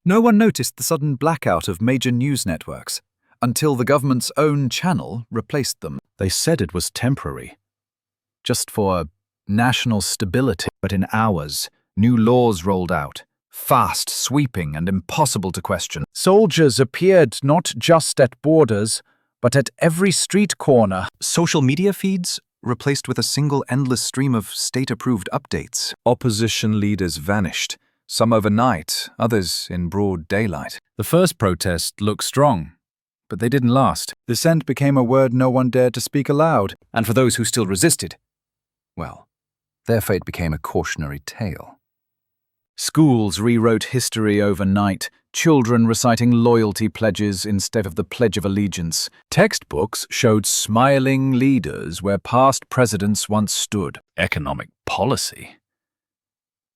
No one noticed the sudden blackout of major news networks, until the government's own channel replaced them. They said it was temporary, just for national stability. But in hours, new laws rolled out, fast, sweeping, and impossible to question. Soldiers appeared not just at borders, but at every street corner. Social media feeds replaced with a single endless stream of state-approved updates. Opposition leaders vanished, some overnight, others in broad daylight. The first protest looked strong, but they didn't last. Dissent became a word no one dared to speak aloud, and for those who still resisted, well, their fate became a cautionary tale. Schools rewrote history overnight, children reciting loyalty pledges instead of the Pledge of Allegiance. Textbooks showed smiling leaders where past presidents once stood. Economic policy.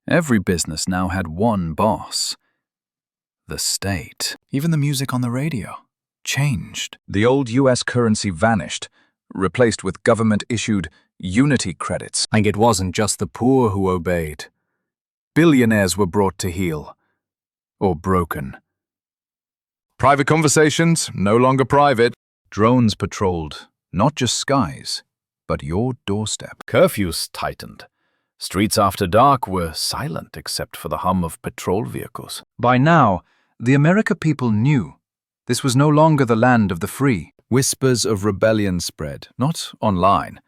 Every business now had one boss. The state. Even the music on the radio changed. The old US currency vanished, replaced with government-issued unity credits. And it wasn't just the poor who obeyed. Billionaires were brought to heel. Or broken. Private conversations, no longer private. Drones patrolled, not just skies, but your doorstep. Curfews tightened. Streets after dark were silent except for the hum of patrol vehicles. By now, the America people knew this was no longer the land of the free. Whispers of rebellion spread, not online,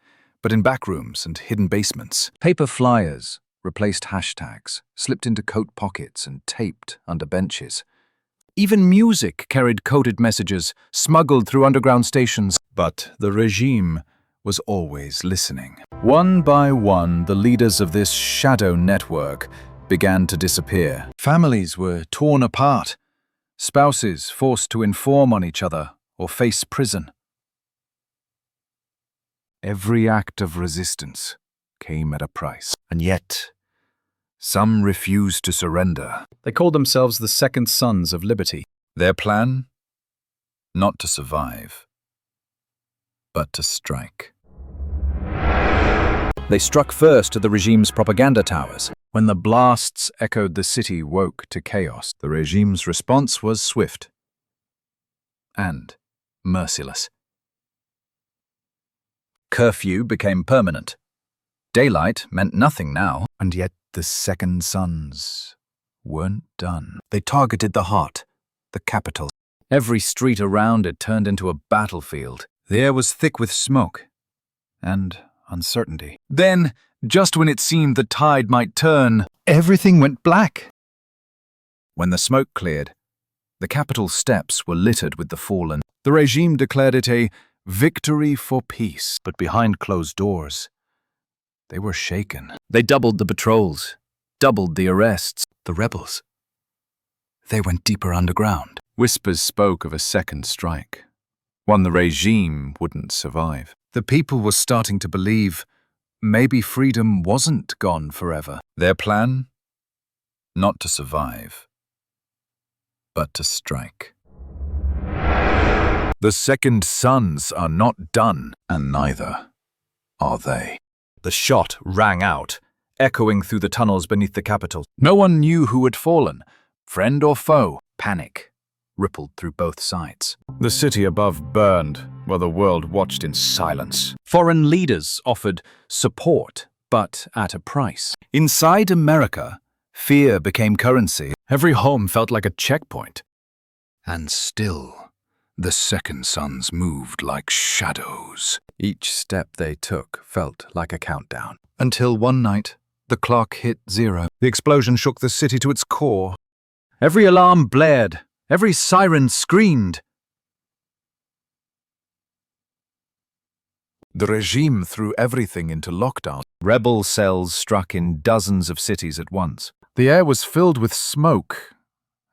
but in backrooms and hidden basements. Paper flyers replaced hashtags, slipped into coat pockets and taped under benches. Even music carried coded messages, smuggled through underground stations. But the regime was always listening. One by one, the leaders of this shadow network began to disappear. Families were torn apart, spouses forced to inform on each other or face prison. Every act of resistance came at a price. And yet, some refused to surrender. They called themselves the Second Sons of Liberty. Their plan? Not to survive, but to strike. They struck first at the regime's propaganda towers. When the blasts echoed, the city woke to chaos. The regime's response was swift and merciless. Curfew became permanent. Daylight meant nothing now, and yet the Second Sons weren't done. They targeted the heart, the capital. Every street around it turned into a battlefield. The air was thick with smoke and uncertainty. Then, just when it seemed the tide might turn, everything went black. When the smoke cleared, the capital's steps were littered with the fallen. The regime declared it a victory for peace, but behind closed doors, they were shaken. They doubled the patrols, doubled the arrests. The rebels, they went deeper underground. Whispers spoke of a second strike, one the regime wouldn't survive. The people were starting to believe maybe freedom wasn't gone forever. Their plan? Not to survive, but to strike. The Second Sons are not done, and neither are they. The shot rang out, echoing through the tunnels beneath the capital. No one knew who had fallen, friend or foe. Panic rippled through both sides. The city above burned, while the world watched in silence. Foreign leaders offered support, but at a price. Inside America, fear became currency. Every home felt like a checkpoint. And still, the Second Sons moved like shadows. Each step they took felt like a countdown. Until one night, the clock hit 0. The explosion shook the city to its core. Every alarm blared. Every siren screamed. The regime threw everything into lockdown. Rebel cells struck in dozens of cities at once. The air was filled with smoke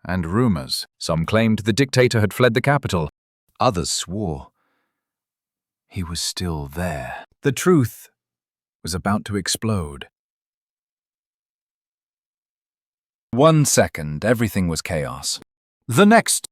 and rumors. Some claimed the dictator had fled the capital. Others swore he was still there. The truth was about to explode. 1 second, everything was chaos. The next,